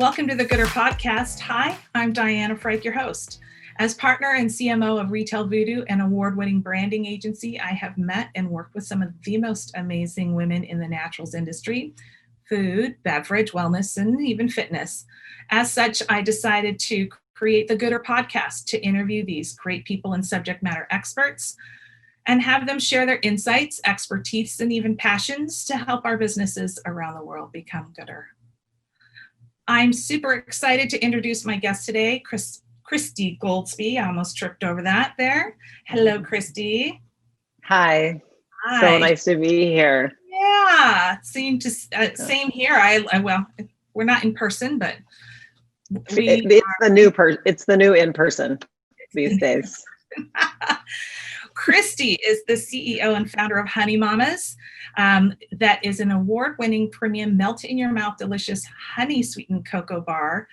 Welcome to the Gooder Podcast. Hi, I'm Diana Frake, your host. As partner and CMO of Retail Voodoo, an award-winning branding agency, I have met and worked with some of the most amazing women in the naturals industry, food, beverage, wellness, and even fitness. As such, I decided to create the Gooder Podcast to interview these great people and subject matter experts and have them share their insights, expertise, and even passions to help our businesses around the world become gooder. I'm super excited to introduce my guest today, Christy Goldsby. I almost tripped over that there. Hello, Christy. Hi. Hi. So nice to be here. Yeah, same here. Well, we're not in person, but it's the new in person these days. Christy is the CEO and founder of Honey Mamas. That is an award-winning premium melt-in-your-mouth delicious honey-sweetened cocoa bar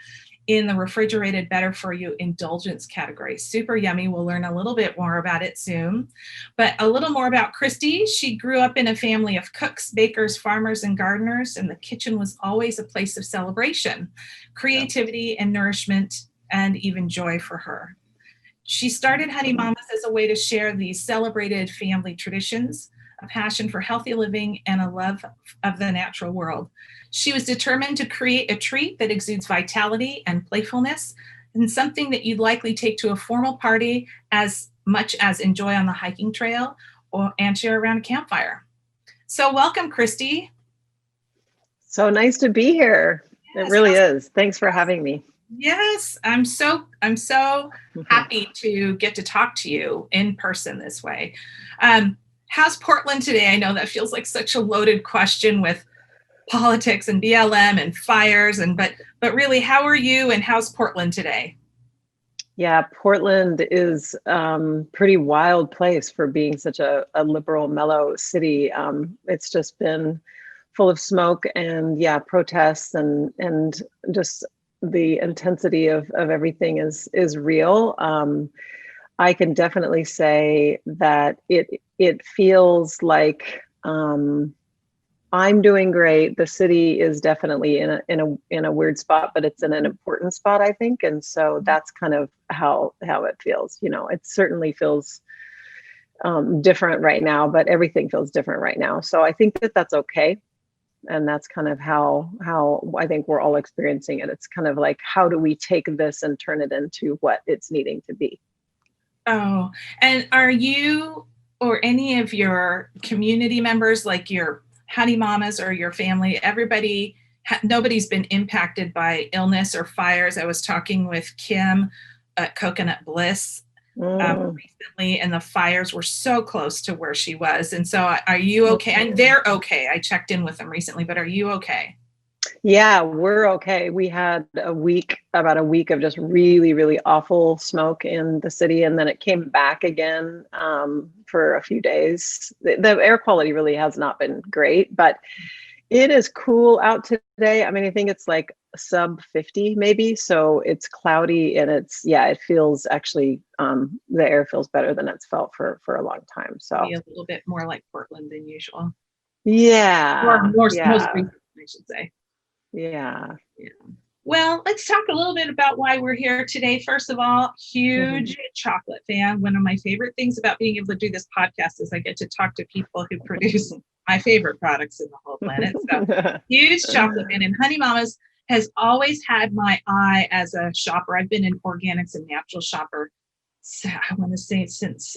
in the refrigerated better-for-you indulgence category. Super yummy. We'll learn a little bit more about it soon. But a little more about Christy. She grew up in a family of cooks, bakers, farmers, and gardeners, and the kitchen was always a place of celebration, creativity, and nourishment, and even joy for her. She started Honey Mamas as a way to share these celebrated family traditions, a passion for healthy living, and a love of the natural world. She was determined to create a treat that exudes vitality and playfulness, and something that you'd likely take to a formal party as much as enjoy on the hiking trail and share around a campfire. So welcome, Christy. So nice to be here. Yes, it really is. Thanks for having me. Yes, I'm so happy to get to talk to you in person this way. How's Portland today? I know that feels like such a loaded question with politics and BLM and fires, but really, how are you and how's Portland today? Yeah, Portland is pretty wild place for being such a liberal, mellow city. It's just been full of smoke and protests and just the intensity of everything is real. I can definitely say that it feels like I'm doing great. The city is definitely in a weird spot, but it's in an important spot, I think. And so that's kind of how it feels. You know, it certainly feels different right now, but everything feels different right now. So I think that that's okay. And that's kind of how I think we're all experiencing it. It's kind of like, how do we take this and turn it into what it's needing to be? Oh, and are you or any of your community members, like your Honey Mamas or your family, nobody's been impacted by illness or fires? I was talking with Kim at Coconut Bliss recently, and the fires were so close to where she was. And so are you okay? And they're okay. I checked in with them recently, but are you okay? Yeah, we're okay. We had about a week of just really, really awful smoke in the city. And then it came back again for a few days. The air quality really has not been great, but it is cool out today. I mean, I think it's like sub 50 maybe. So it's cloudy and it feels actually, the air feels better than it's felt for a long time. So a little bit more like Portland than usual. Yeah. Or most recently, I should say. Yeah. Well, let's talk a little bit about why we're here today. First of all, huge chocolate fan. One of my favorite things about being able to do this podcast is I get to talk to people who produce my favorite products in the whole planet. So huge chocolate fan. And Honey Mamas has always had my eye as a shopper. I've been an organics and natural shopper, I want to say since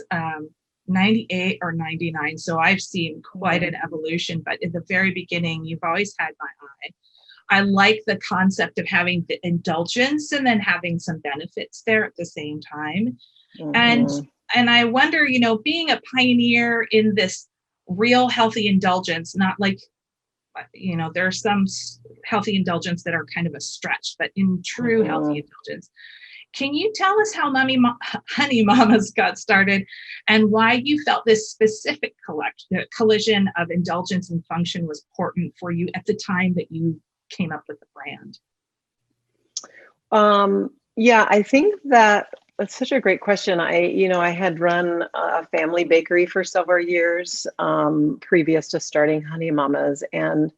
98 or 99. So I've seen quite an evolution, but in the very beginning, you've always had my eye. I like the concept of having the indulgence and then having some benefits there at the same time. And I wonder, being a pioneer in this real healthy indulgence, not like, there are some healthy indulgence that are kind of a stretch, but in true healthy indulgence. Can you tell us how Honey Mamas got started and why you felt this specific collision of indulgence and function was important for you at the time that you came up with the brand? I think that That's such a great question. I had run a family bakery for several years previous to starting Honey Mamas, and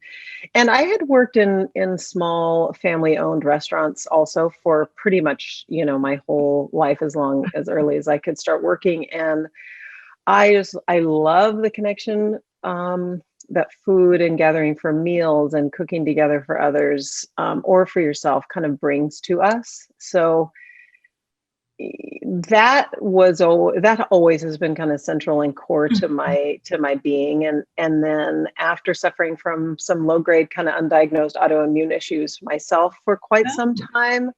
I had worked in small family-owned restaurants also for pretty much, my whole life, as early as I could start working. And I love the connection that food and gathering for meals and cooking together for others or for yourself kind of brings to us. So that always has been kind of central and core to my being. And then after suffering from some low grade kind of undiagnosed autoimmune issues myself for quite some time,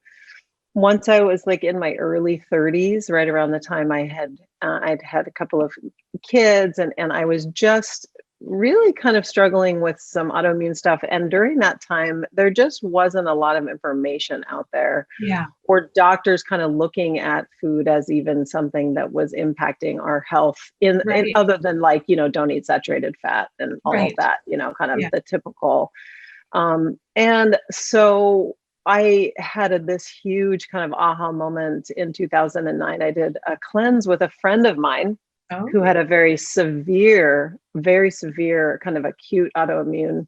once I was like in my early 30s, right around the time I'd had a couple of kids, and I was just really kind of struggling with some autoimmune stuff. And during that time, there just wasn't a lot of information out there. Yeah. Or doctors kind of looking at food as even something that was impacting our health in other than like, don't eat saturated fat and all of that, kind of the typical. And so I had this huge kind of aha moment in 2009. I did a cleanse with a friend of mine who had a very severe kind of acute autoimmune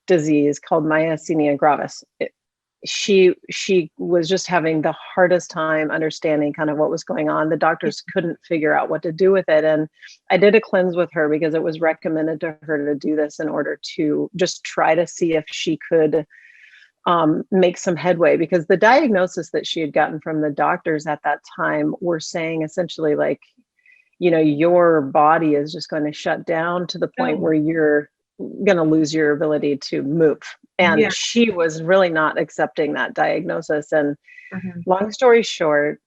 disease called myasthenia gravis. She was just having the hardest time understanding kind of what was going on. The doctors couldn't figure out what to do with it. And I did a cleanse with her because it was recommended to her to do this in order to just try to see if she could make some headway, because the diagnosis that she had gotten from the doctors at that time were saying essentially like, your body is just going to shut down to the point where you're going to lose your ability to move. And she was really not accepting that diagnosis. And long story short,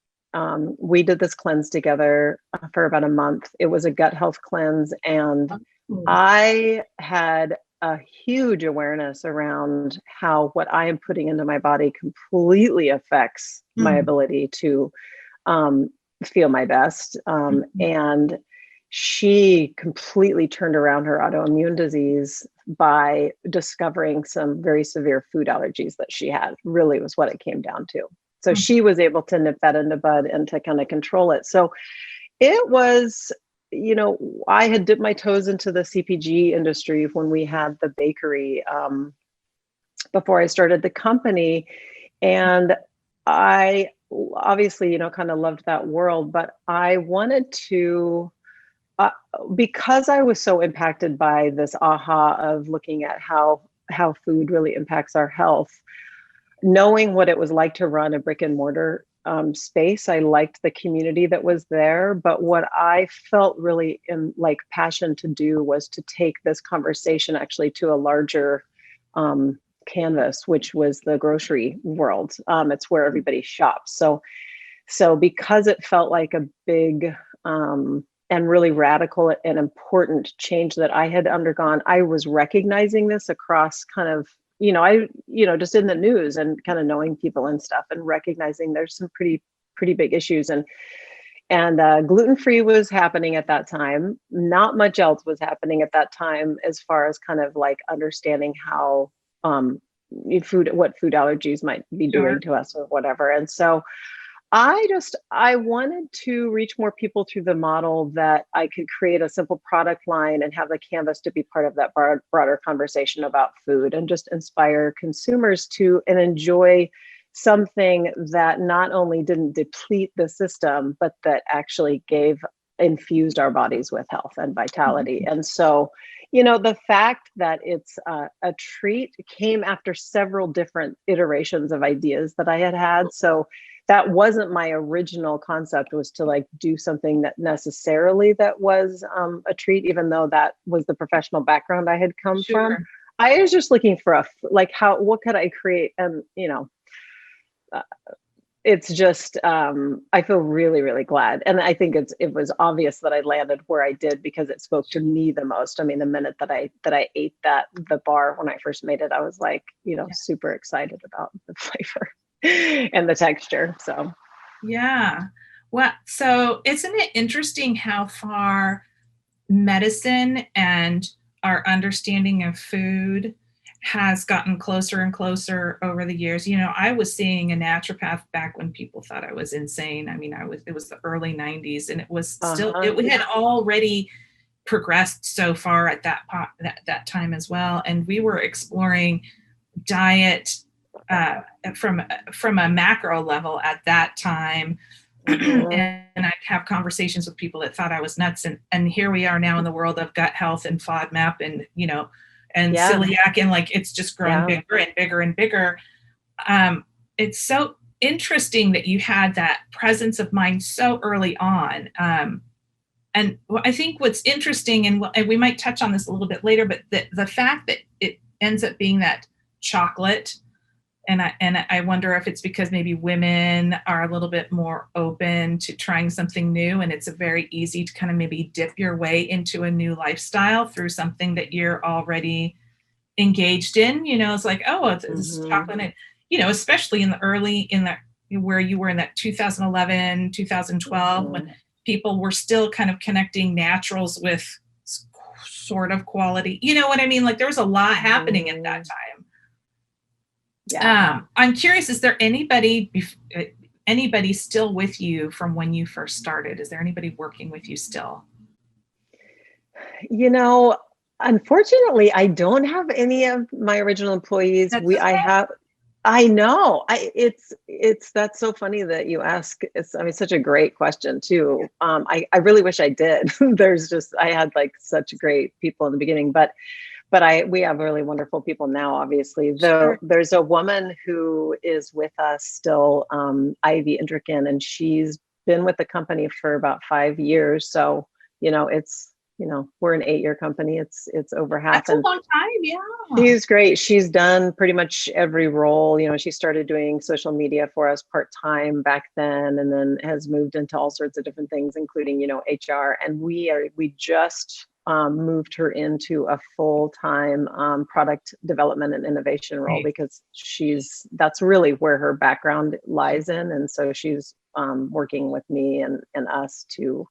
we did this cleanse together for about a month. It was a gut health cleanse. And I had a huge awareness around how what I am putting into my body completely affects my ability to feel my best. And she completely turned around her autoimmune disease by discovering some very severe food allergies that she had, really was what it came down to. So she was able to nip that in the bud and to kind of control it. So it was, I had dipped my toes into the CPG industry when we had the bakery before I started the company. And I obviously, kind of loved that world, but I wanted to, because I was so impacted by this aha of looking at how food really impacts our health, knowing what it was like to run a brick and mortar space. I liked the community that was there, but what I felt really passion to do was to take this conversation actually to a larger canvas, which was the grocery world. It's where everybody shops. So because it felt like a big and really radical and important change that I had undergone, I was recognizing this across kind of, just in the news and kind of knowing people and stuff and recognizing there's some pretty big issues. And gluten-free was happening at that time. Not much else was happening at that time as far as kind of like understanding how what food allergies might be doing to us or whatever. And so I wanted to reach more people through the model that I could create a simple product line and have the canvas to be part of that broader conversation about food, and just inspire consumers to and enjoy something that not only didn't deplete the system, but that actually infused our bodies with health and vitality. And so, the fact that it's a treat came after several different iterations of ideas that I had. So that wasn't my original concept, was to like do something that necessarily that was a treat, even though that was the professional background I had come from. I was just looking for what could I create? And, it's just, I feel really, really glad. And I think it was obvious that I landed where I did because it spoke to me the most. I mean, the minute that I ate the bar when I first made it, I was like, super excited about the flavor and the texture. So, yeah. Well, so isn't it interesting how far medicine and our understanding of food has gotten closer and closer over the years. You know, I was seeing a naturopath back when people thought I was insane. I mean, it was the early 90s, and it was still, it had already progressed so far at that time as well. And we were exploring diet from a macro level at that time. And I'd have conversations with people that thought I was nuts. And here we are now in the world of gut health and FODMAP and, you know, and celiac, and like it's just growing bigger and bigger and bigger. It's so interesting that you had that presence of mind so early on. And I think what's interesting, and we might touch on this a little bit later, but the fact that it ends up being that chocolate, and I wonder if it's because maybe women are a little bit more open to trying something new, and it's a very easy to kind of maybe dip your way into a new lifestyle through something that you're already engaged in. You know, it's like, oh, it's chocolate, and, you know, especially in the where you were in that 2011, 2012, when people were still kind of connecting naturals with sort of quality. You know what I mean? Like there was a lot happening at that time. I'm curious, is there anybody still with you from when you first started? Is there anybody working with you still? You know, unfortunately, I don't have any of my original employees. I know. That's so funny that you ask. It's such a great question too. I really wish I did. I had like such great people in the beginning, but we have really wonderful people now, obviously. Though there's a woman who is with us still, Ivy Indrican, and she's been with the company for about 5 years. So, you know, we're an 8-year company. It's over half. That's a long time. Yeah. She's great. She's done pretty much every role. You know, she started doing social media for us part-time back then, and then has moved into all sorts of different things, including, you know, HR. And we just moved her into a full-time product development and innovation role, because that's really where her background lies in. And so she's working with me and us to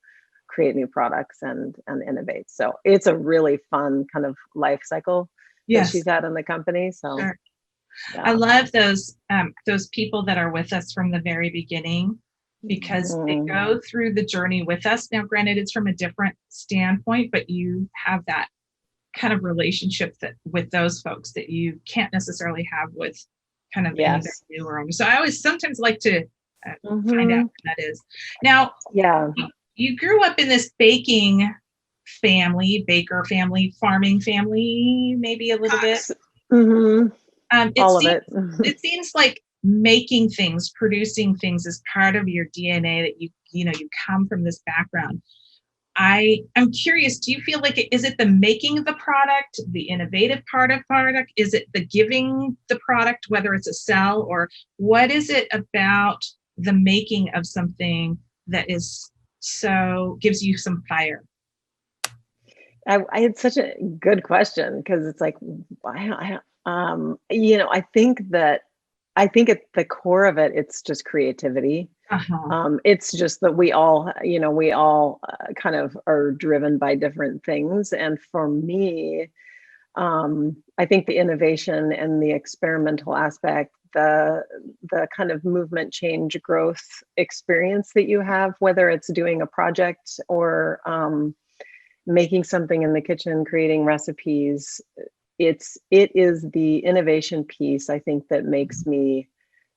create new products and innovate. So it's a really fun kind of life cycle that she's had in the company. So I love those people that are with us from the very beginning, because they go through the journey with us. Now, granted, it's from a different standpoint, but you have that kind of relationship with those folks that you can't necessarily have with kind of anybody newer. So I always sometimes like to find out what that is. Now, you grew up in this baker family, farming family, maybe a little bit. It seems like making things, producing things is part of your DNA, that you come from this background. I'm curious, do you feel like is it the making of the product, the innovative part of product? Is it the giving the product, whether it's a sell, or what is it about the making of something that gives you some fire? I had such a good question, because it's like, I think at the core of it, it's just creativity. It's just that we all kind of are driven by different things. And for me, I think the innovation and the experimental aspect, the kind of movement, change, growth experience that you have, whether it's doing a project or making something in the kitchen, creating recipes, it is the innovation piece, I think, that makes me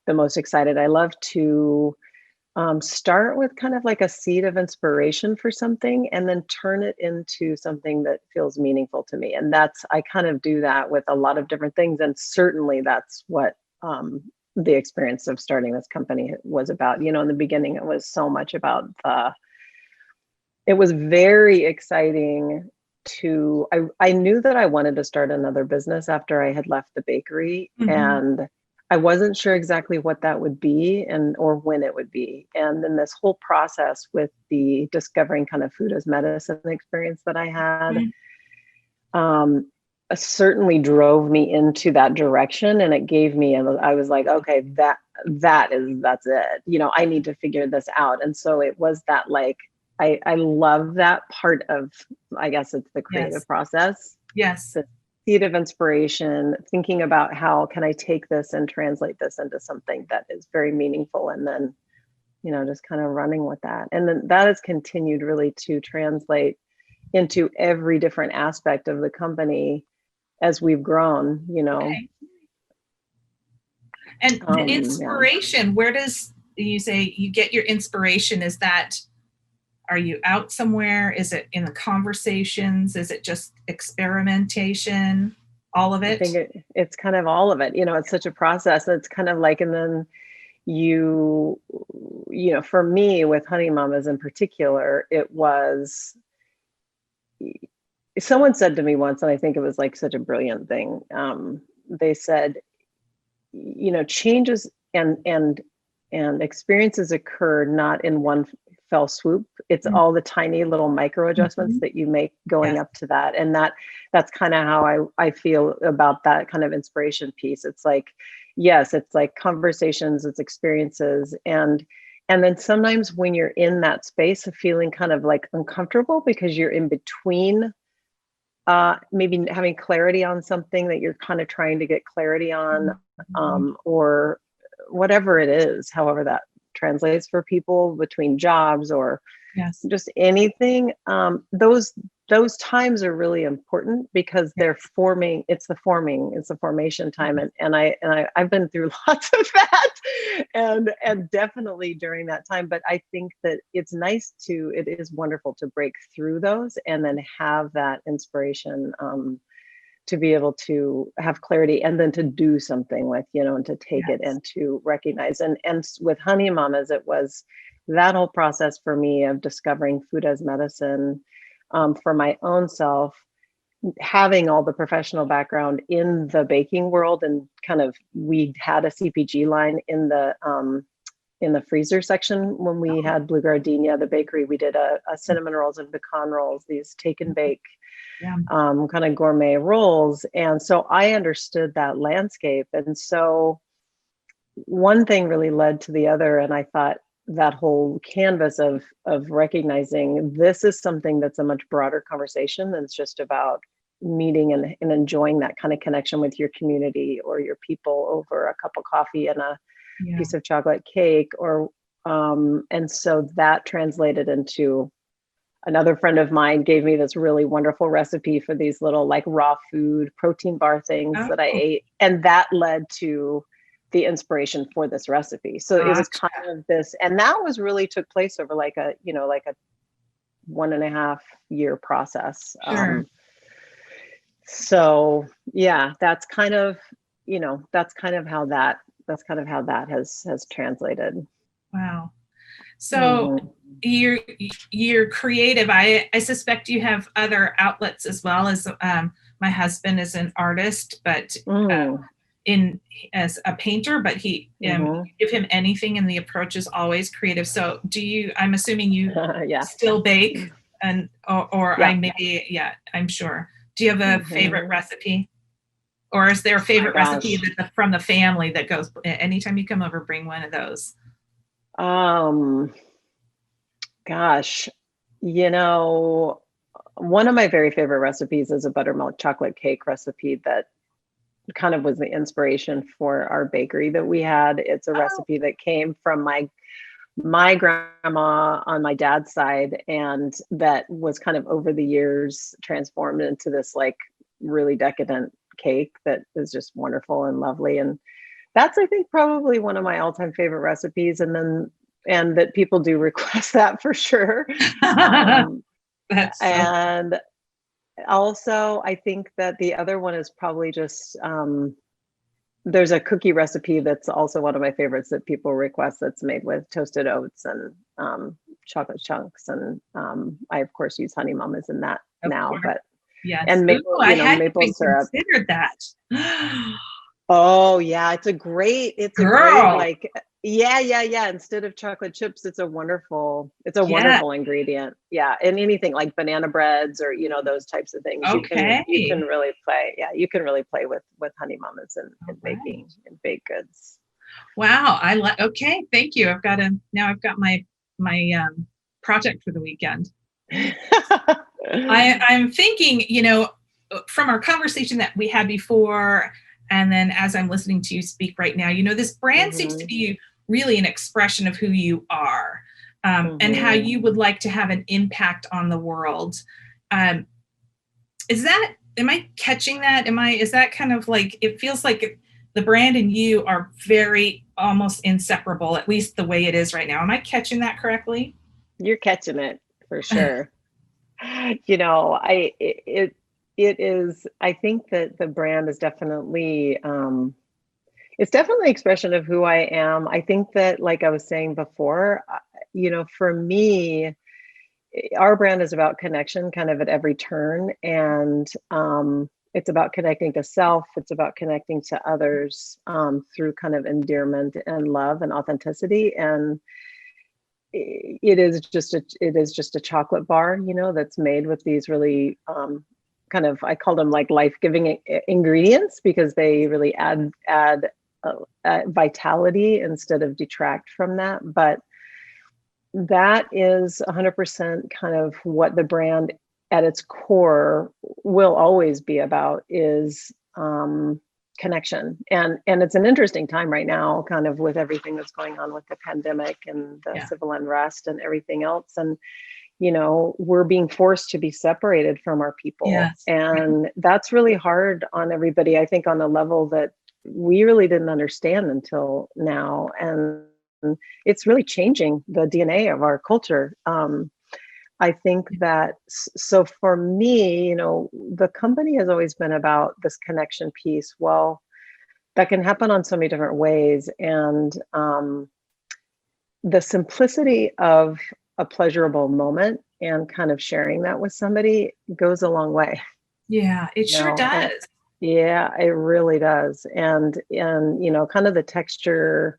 the most excited. I love to start with kind of like a seed of inspiration for something, and then turn it into something that feels meaningful to me. And I kind of do that with a lot of different things. And certainly that's what the experience of starting this company was about. You know, in the beginning, it was so much about it was very exciting I knew that I wanted to start another business after I had left the bakery, and I wasn't sure exactly what that would be or when it would be. And then this whole process with the discovering kind of food as medicine experience that I had, certainly drove me into that direction. And it gave me, I was like, okay, that's it. You know, I need to figure this out. And so it was that, like, I love that part of, I guess it's the creative process. Yes. seed of inspiration, thinking about how can I take this and translate this into something that is very meaningful, and then, just kind of running with that. And then that has continued really to translate into every different aspect of the company as we've grown, Okay. And the inspiration, where does you say you get your inspiration? Are you out somewhere? Is it in the conversations? Is it just experimentation? All of it? I think it's kind of all of it. It's such a process. It's kind of like, and then for me with Honey Mamas in particular, it was, someone said to me once, and I think it was like such a brilliant thing. They said, changes and experiences occur not in one fell swoop. It's all the tiny little micro adjustments that you make going up to that. And that's kind of how I feel about that kind of inspiration piece. It's like, yes, it's like conversations, it's experiences. And then sometimes when you're in that space of feeling kind of like uncomfortable because you're in between maybe having clarity on something that you're kind of trying to get clarity on, or whatever it is, however that translates for people between jobs or just anything. Those times are really important because they're forming. It's the formation time. And I've been through lots of that and definitely during that time. But I think that it is wonderful to break through those and then have that inspiration to be able to have clarity and then to do something with, and to take it and to recognize. And with Honey Mamas, it was that whole process for me of discovering food as medicine for my own self, having all the professional background in the baking world, and kind of, we had a CPG line in the freezer section when we had Blue Gardenia, the bakery. We did a cinnamon rolls and pecan rolls, these take and bake kind of gourmet rolls. And so I understood that landscape. And so one thing really led to the other. And I thought that whole canvas of recognizing this is something that's a much broader conversation than it's just about meeting and enjoying that kind of connection with your community or your people over a cup of coffee and a piece of chocolate cake, or and so that translated into, another friend of mine gave me this really wonderful recipe for these little like raw food protein bar things that I ate, and that led to the inspiration for this recipe. So it was kind of this, and that was really took place over like a 1.5 year process. So yeah, that's kind of how that has translated. Wow. So you're creative. I suspect you have other outlets as well. As my husband is an artist, but as a painter, but he give him anything and the approach is always creative. So I'm assuming you still bake and I'm sure. Do you have a favorite recipe? Or is there a favorite recipe from the family that goes, anytime you come over, bring one of those? Gosh, one of my very favorite recipes is a buttermilk chocolate cake recipe that kind of was the inspiration for our bakery that we had. It's a recipe that came from my grandma on my dad's side, and that was kind of over the years transformed into this like really decadent cake that is just wonderful and lovely. And that's, I think, probably one of my all-time favorite recipes. And that people do request that for sure. And also, I think that the other one is probably just, there's a cookie recipe that's also one of my favorites that people request, that's made with toasted oats and chocolate chunks. And I, of course, use Honey Mamas in that now. But and maple, maple syrup. Considered that. Oh yeah, it's a great like instead of chocolate chips, it's a wonderful ingredient. Yeah, and anything like banana breads or those types of things. You can really play. Yeah, you can really play with Honey Mamas and baking and baked goods. Wow, okay, thank you. I've got my project for the weekend. I'm thinking, from our conversation that we had before, and then as I'm listening to you speak right now, this brand seems to be really an expression of who you are, and how you would like to have an impact on the world. Am I catching that? Is that kind of like, it feels like the brand and you are very almost inseparable, at least the way it is right now. Am I catching that correctly? You're catching it for sure. It is, I think that the brand is definitely, it's definitely an expression of who I am. I think that, like I was saying before, for me, our brand is about connection kind of at every turn. And it's about connecting to self. It's about connecting to others through kind of endearment and love and authenticity. And it is just a chocolate bar, that's made with these really kind of, I call them like life-giving ingredients, because they really add vitality instead of detract from that. But that is 100% kind of what the brand at its core will always be about, is connection. And it's an interesting time right now, kind of with everything that's going on with the pandemic and the civil unrest and everything else. And, we're being forced to be separated from our people. Yes. And that's really hard on everybody, I think, on a level that we really didn't understand until now. And it's really changing the DNA of our culture. I think that, so for me, the company has always been about this connection piece. Well, that can happen on so many different ways. And the simplicity of a pleasurable moment and kind of sharing that with somebody goes a long way. Yeah, it sure does. Yeah, it really does. And kind of the texture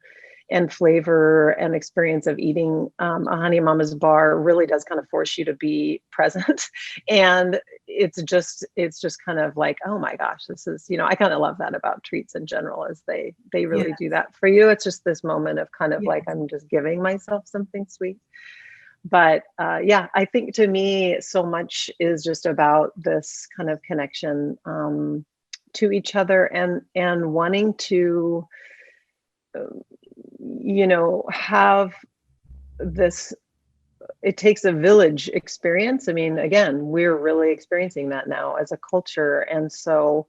and flavor and experience of eating a Honey Mama's bar really does kind of force you to be present. And it's just kind of like, oh my gosh, this is, I kind of love that about treats in general, is they really do that for you. It's just this moment of kind of like, I'm just giving myself something sweet. But I think to me, so much is just about this kind of connection to each other, and wanting to have this, it takes a village experience. I mean, again, we're really experiencing that now as a culture. And so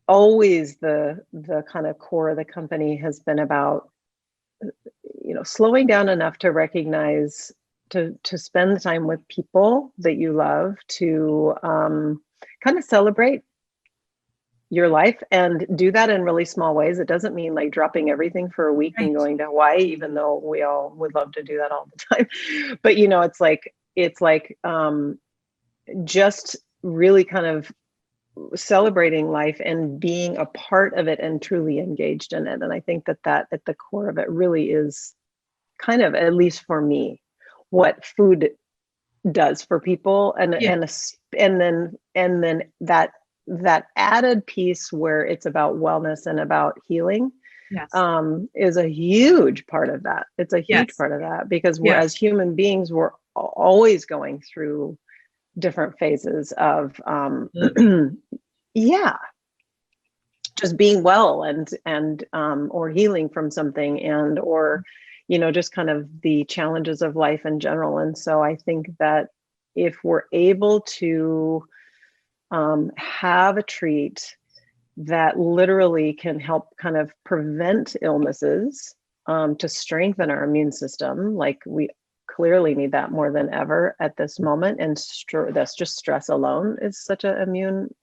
always the kind of core of the company has been about, slowing down enough to recognize, to spend the time with people that you love, to kind of celebrate your life, and do that in really small ways. It doesn't mean like dropping everything for a week and going to Hawaii, even though we all would love to do that all the time. But it's like just really kind of celebrating life and being a part of it and truly engaged in it. And I think that at the core of it really is kind of, at least for me, what food does for people. And then that added piece where it's about wellness and about healing is a huge part of that. It's a huge part of that, because we're, as human beings, we're always going through different phases of just being well and or healing from something, and or just kind of the challenges of life in general. And so I think that if we're able to have a treat that literally can help kind of prevent illnesses, to strengthen our immune system, like we clearly need that more than ever at this moment. And that's just stress alone is such an immune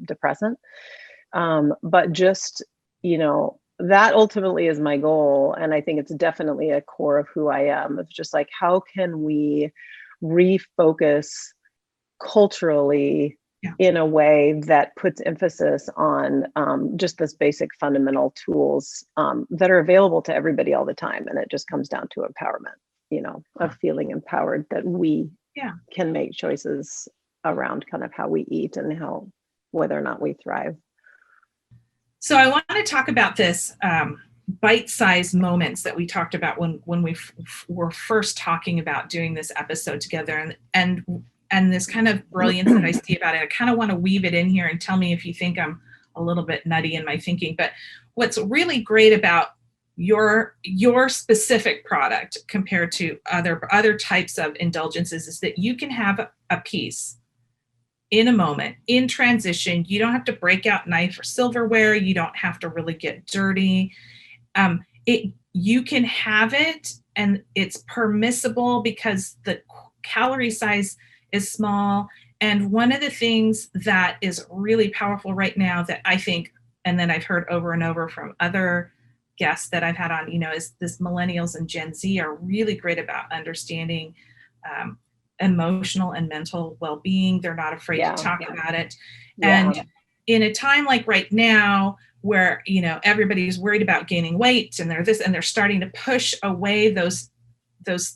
depressant. But just, that ultimately is my goal. And I think it's definitely a core of who I am. It's just like, how can we refocus culturally in a way that puts emphasis on just this basic fundamental tools that are available to everybody all the time. And it just comes down to empowerment, of feeling empowered that we can make choices around kind of how we eat and whether or not we thrive. So I want to talk about this bite-sized moments that we talked about when we were first talking about doing this episode together. And and this kind of brilliance that I see about it. I kind of want to weave it in here and tell me if you think I'm a little bit nutty in my thinking. But what's really great about your specific product compared to other types of indulgences is that you can have a piece in a moment, in transition. You don't have to break out knife or silverware. You don't have to really get dirty. You can have it, and it's permissible because the calorie size is small. And one of the things that is really powerful right now that I think, and then I've heard over and over from other guests that I've had on, is this millennials and Gen Z are really great about understanding emotional and mental well-being. They're not afraid to talk about it. Yeah. And in a time like right now, where, everybody's worried about gaining weight and they're starting to push away those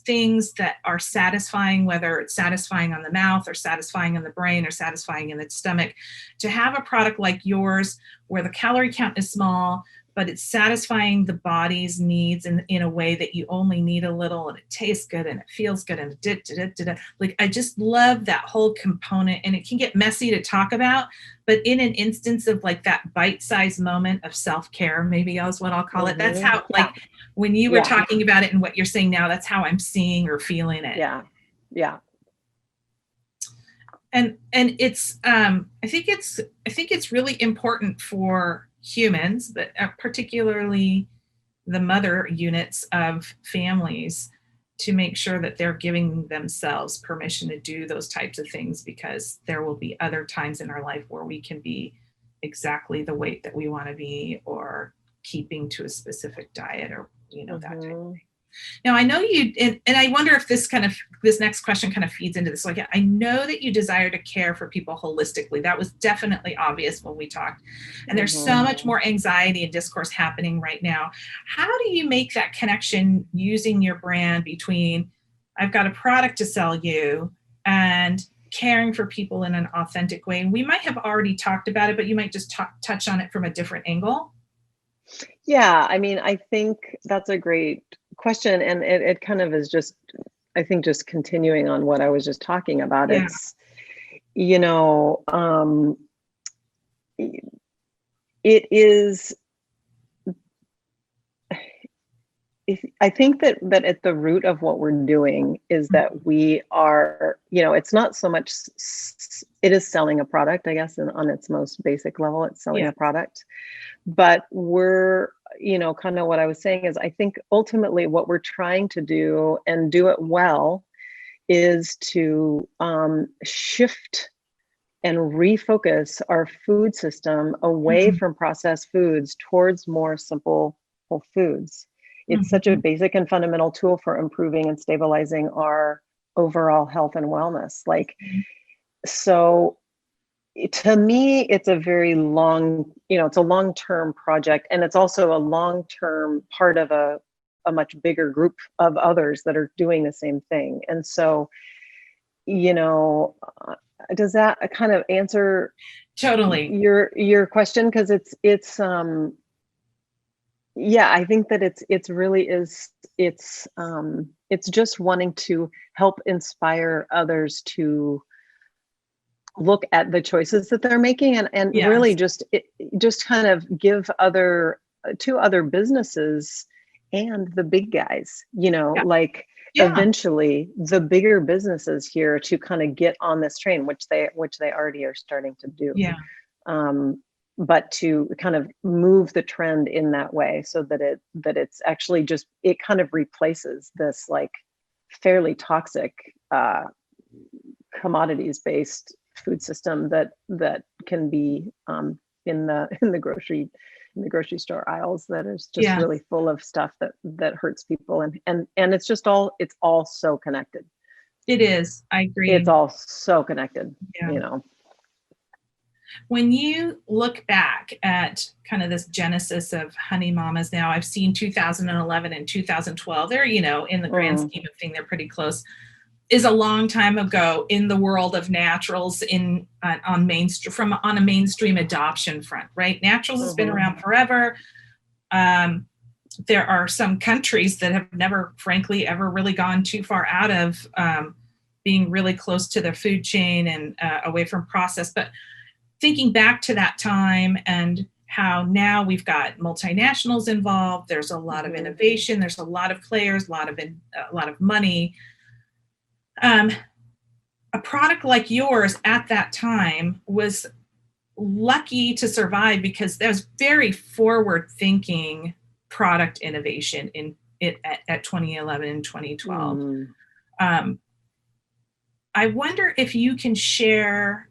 things that are satisfying, whether it's satisfying on the mouth or satisfying in the brain or satisfying in the stomach, to have a product like yours where the calorie count is small, but it's satisfying the body's needs in a way that you only need a little, and it tastes good and it feels good and like, I just love that whole component. And it can get messy to talk about, but in an instance of like that bite-sized moment of self-care, maybe is what I'll call it. That's how, like, when you were talking about it and what you're saying now, that's how I'm seeing or feeling it. Yeah. And it's I think it's really important for humans, but particularly the mother units of families, to make sure that they're giving themselves permission to do those types of things, because there will be other times in our life where we can be exactly the weight that we want to be, or keeping to a specific diet, or that type of thing. Now, I know you, and I wonder if this next question kind of feeds into this. Like, I know that you desire to care for people holistically. That was definitely obvious when we talked. And there's so much more anxiety and discourse happening right now. How do you make that connection using your brand between, I've got a product to sell you, and caring for people in an authentic way? And we might have already talked about it, but you might just touch on it from a different angle. Yeah, I mean, I think that's a great question. And it kind of is just, I think, just continuing on what I was just talking about. Yeah. It's, it is, I think that at the root of what we're doing is that we are, it's not so much, it is selling a product, I guess, and on its most basic level, it's selling a product. But we're, kind of what I was saying is, I think ultimately what we're trying to do, and do it well, is to shift and refocus our food system away from processed foods towards more simple whole foods. It's such a basic and fundamental tool for improving and stabilizing our overall health and wellness. So to me, it's a very long, it's a long-term project, and it's also a long-term part of a much bigger group of others that are doing the same thing. And so, does that kind of answer totally your question? Because it's I think that it's really is, it's just wanting to help inspire others to look at the choices that they're making, and really just kind of give other businesses and the big guys, eventually the bigger businesses here, to kind of get on this train, which they already are starting to do. But to kind of move the trend in that way, so that it's actually just, it kind of replaces this like fairly toxic commodities based food system that can be in the grocery store aisles, that is just really full of stuff that hurts people, and it's all so connected. It is. I agree. It's all so connected. When you look back at kind of this genesis of Honey Mamas, now I've seen 2011 and 2012. They're, in the grand scheme of things, they're pretty close. Is a long time ago in the world of naturals on a mainstream adoption front, right? Naturals has been around forever. There are some countries that have never, frankly, ever really gone too far out of being really close to the food chain and away from processed. But thinking back to that time and how now we've got multinationals involved, there's a lot of innovation, there's a lot of players, a lot of money. A product like yours at that time was lucky to survive because there was very forward-thinking product innovation at 2011 and 2012. I wonder if you can share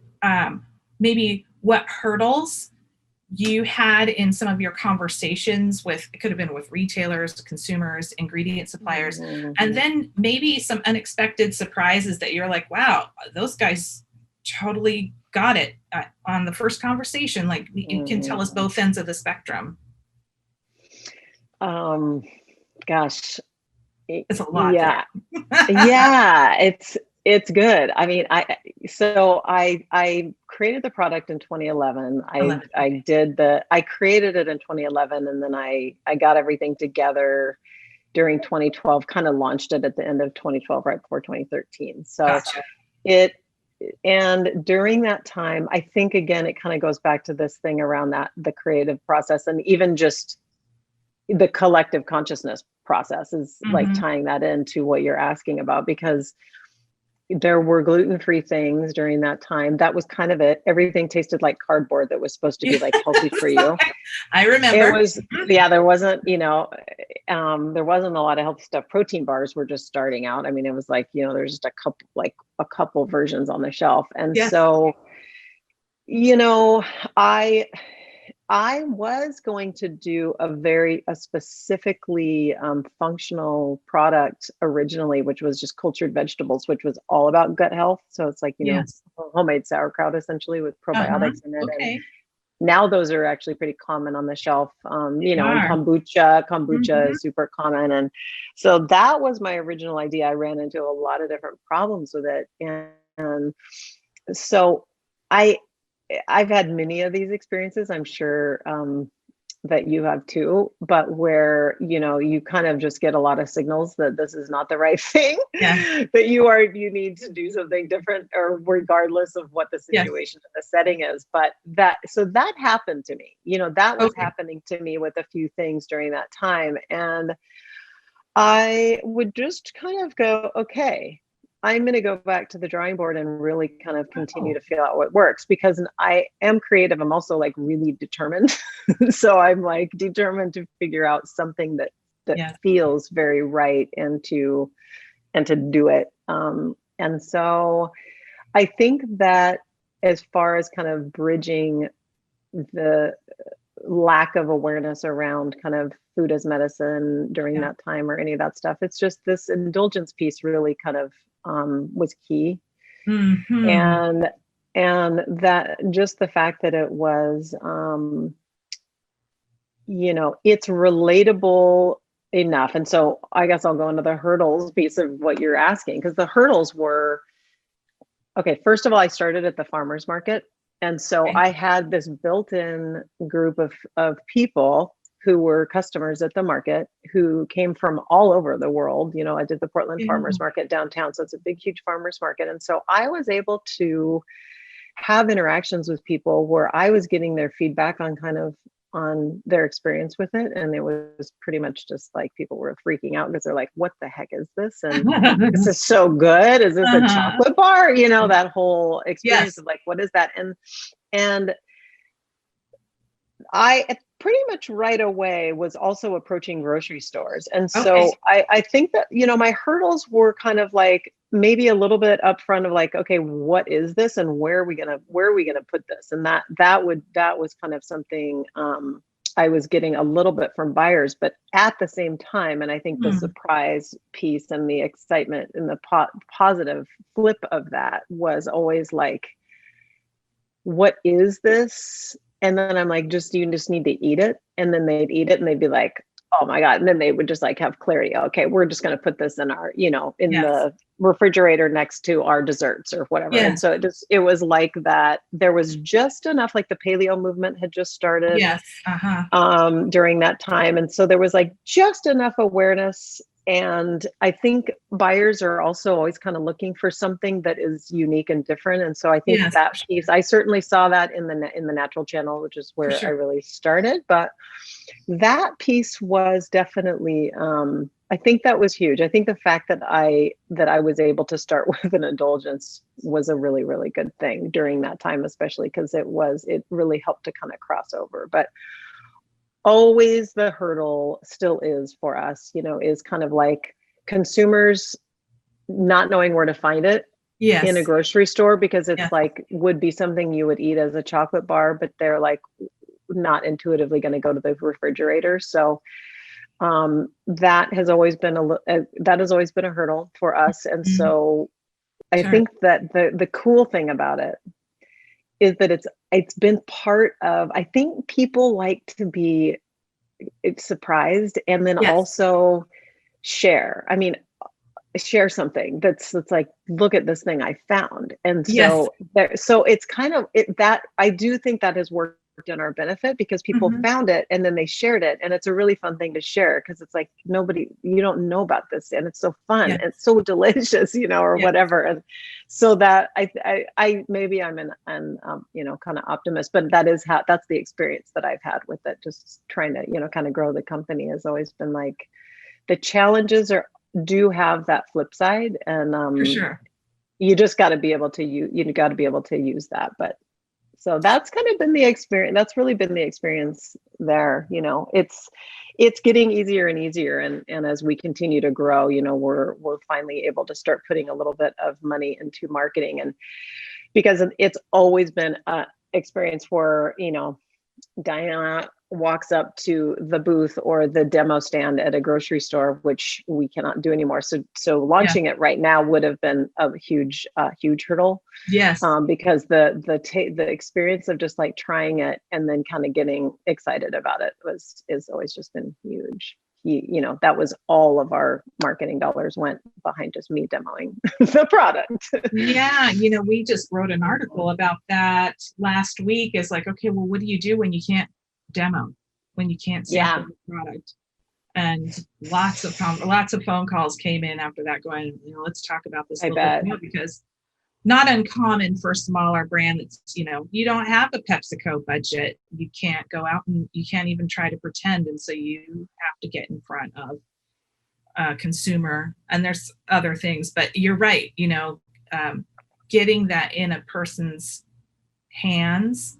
maybe what hurdles you had in some of your conversations with, it could have been with retailers, consumers, ingredient suppliers, and then maybe some unexpected surprises that you're like, wow, those guys totally got it on the first conversation. Like, you can tell us both ends of the spectrum. Gosh, it's a lot. Yeah. Yeah, it's good. I mean, I created the product in 2011. I created it in 2011, and then I got everything together during 2012, kind of launched it at the end of 2012, right before 2013. So Gotcha. And during that time, I think, again, it kind of goes back to this thing around the creative process, and even just the collective consciousness process is like tying that into what you're asking about, because there were gluten-free things during that time. That was kind of it. Everything tasted like cardboard that was supposed to be like healthy for you. I remember. It was, there wasn't, there wasn't a lot of healthy stuff. Protein bars were just starting out. I mean, it was like, there's just a couple versions on the shelf. And so, I was going to do a specifically functional product originally, which was just cultured vegetables, which was all about gut health. So it's like, homemade sauerkraut essentially with probiotics in it. Okay. And now those are actually pretty common on the shelf. And kombucha is super common. And so that was my original idea. I ran into a lot of different problems with it. And so I've had many of these experiences, I'm sure that you have too, but where, you kind of just get a lot of signals that this is not the right thing, that you need to do something different, or regardless of what the situation and the setting is. But that happened to me, that was happening to me with a few things during that time. And I would just kind of go, okay, I'm going to go back to the drawing board and really kind of continue to feel out what works, because I am creative. I'm also like really determined. So I'm like determined to figure out something that feels very right and to do it. And so I think that as far as kind of bridging the lack of awareness around kind of food as medicine during that time or any of that stuff, it's just this indulgence piece really kind of was key. And that just the fact that it was, it's relatable enough. And so I guess I'll go into the hurdles piece of what you're asking, because the hurdles were, okay, first of all, I started at the farmer's market. And so I had this built-in group of people who were customers at the market who came from all over the world. I did the Portland Farmers Market downtown. So it's a big, huge farmers market. And so I was able to have interactions with people where I was getting their feedback on their experience with it. And it was pretty much just like people were freaking out because they're like, what the heck is this? And this is so good. Is this a chocolate bar? That whole experience of like, what is that? And I pretty much right away was also approaching grocery stores. And so I think that, my hurdles were kind of like maybe a little bit upfront of like, okay, what is this and where are we gonna put this? And that was kind of something I was getting a little bit from buyers, but at the same time, and I think the surprise piece and the excitement and the positive flip of that was always like, what is this? And then I'm like, you just need to eat it. And then they'd eat it and they'd be like, oh my God. And then they would just like have clarity. Okay, we're just going to put this in our, in the refrigerator next to our desserts or whatever. Yeah. And so it was like that. There was just enough, like the paleo movement had just started during that time. And so there was like just enough awareness And I think buyers are also always kind of looking for something that is unique and different. And so I think Yes, that piece, I certainly saw that in the natural channel, which is where I really started. But that piece was definitely, I think that was huge. I think the fact that I was able to start with an indulgence was a really, really good thing during that time, especially because it really helped to kind of cross over. But always the hurdle still is for us, is kind of like consumers not knowing where to find it in a grocery store, because it's like would be something you would eat as a chocolate bar, but they're like not intuitively going to go to the refrigerator. So that has always been a hurdle for us. And so I think that the cool thing about it is that it's been part of, I think people like to be surprised and then also share. I mean, share something that's like, look at this thing I found. And so so it's kind of that I do think that has worked in our benefit, because people found it and then they shared it, and it's a really fun thing to share, because it's like you don't know about this, and it's so fun and it's so delicious, or whatever. And so that I maybe I'm an kind of optimist, but that's the experience that I've had with it. Just trying to kind of grow the company has always been like, the challenges do have that flip side, and for sure, you just got to be able to use that. But so that's kind of been the experience. That's really been the experience there. It's getting easier and easier. And as we continue to grow, we're finally able to start putting a little bit of money into marketing. And because it's always been an experience where, Diana walks up to the booth or the demo stand at a grocery store, which we cannot do anymore. So launching it right now would have been a huge hurdle. Yes. Because the experience of just like trying it and then kind of getting excited about it is always just been huge. That was all of our marketing dollars went behind just me demoing the product. Yeah. We just wrote an article about that last week. It's like, okay, well, what do you do when you can't demo, when you can't sample the product? And lots of phone calls came in after that going, let's talk about this a little bit more, because not uncommon for a smaller brand that's, you don't have a PepsiCo budget. You can't go out and you can't even try to pretend. And so you have to get in front of consumer, and there's other things, but you're right. Getting that in a person's hands,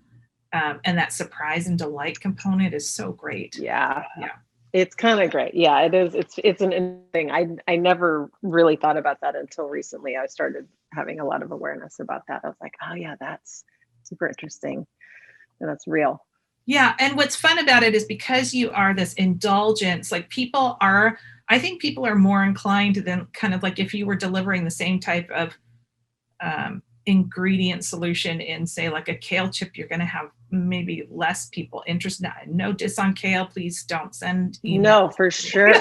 and that surprise and delight component is so great. Yeah. It's kind of great. Yeah, it is. It's an interesting thing. I never really thought about that until recently. I started having a lot of awareness about that. I was like, oh yeah, that's super interesting. And that's real. Yeah. And what's fun about it is because you are this indulgence, like I think people are more inclined to then kind of like if you were delivering the same type of ingredient solution in, say, like a kale chip, you're going to have maybe less people interested. No diss on kale, please don't send emails. No, for sure.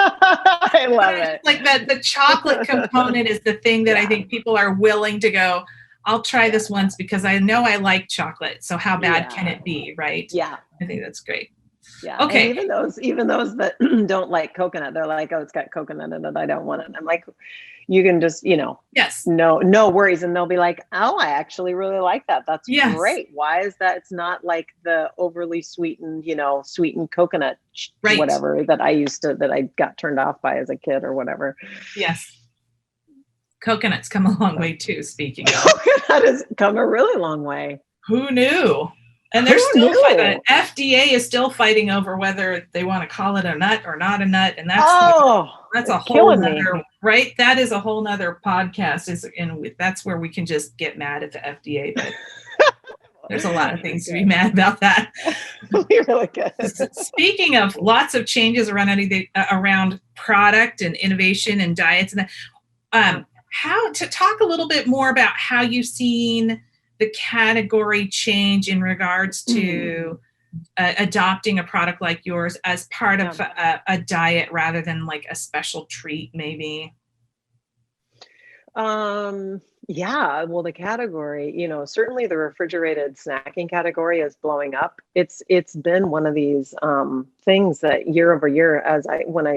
I love it. Like the chocolate component is the thing that I think people are willing to go, I'll try this once because I know I like chocolate. So how bad can it be, right? Yeah. I think that's great. Yeah. Okay. And even those that don't like coconut, they're like, oh, it's got coconut in it, I don't want it. And I'm like, you can just, yes, no worries. And they'll be like, oh, I actually really like that. That's great. Why is that? It's not like the overly sweetened, sweetened coconut, whatever that I got turned off by as a kid or whatever. Yes. Coconuts come a long way too, speaking of. Coconut has come a really long way. Who knew? And they're still fighting. FDA is still fighting over whether they want to call it a nut or not a nut, and that's a whole nother, right? That is a whole nother podcast. And that's where we can just get mad at the FDA. But there's a lot of things to be mad about that. Be really good. Speaking of lots of changes around product and innovation and diets, and how to talk a little bit more about how you've seen the category change in regards to adopting a product like yours as part of a diet rather than like a special treat, maybe. Yeah, well, the category, certainly the refrigerated snacking category is blowing up. It's been one of these things that year over year,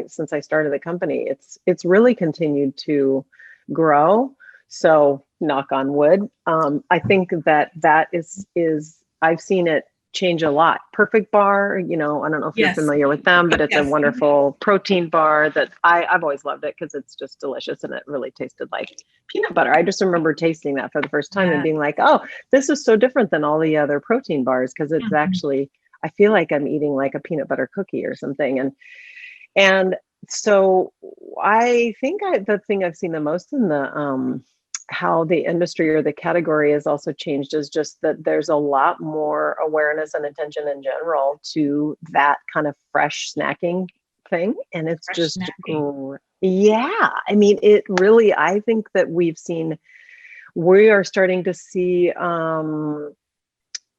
since I started the company, it's really continued to grow. So knock on wood. I think that is I've seen it change a lot. Perfect Bar, I don't know if you're Yes. familiar with them, but it's a Yes. wonderful protein bar that I've always loved it because it's just delicious and it really tasted like peanut butter. I just remember tasting that for the first time and being like, oh, this is so different than all the other protein bars because it's actually, I feel like I'm eating like a peanut butter cookie or something. And so I think the thing I've seen the most in the how the industry or the category has also changed is just that there's a lot more awareness and attention in general to that kind of fresh snacking thing. And it's Fresh just, snacking. yeah, I mean, I think that we are starting to see the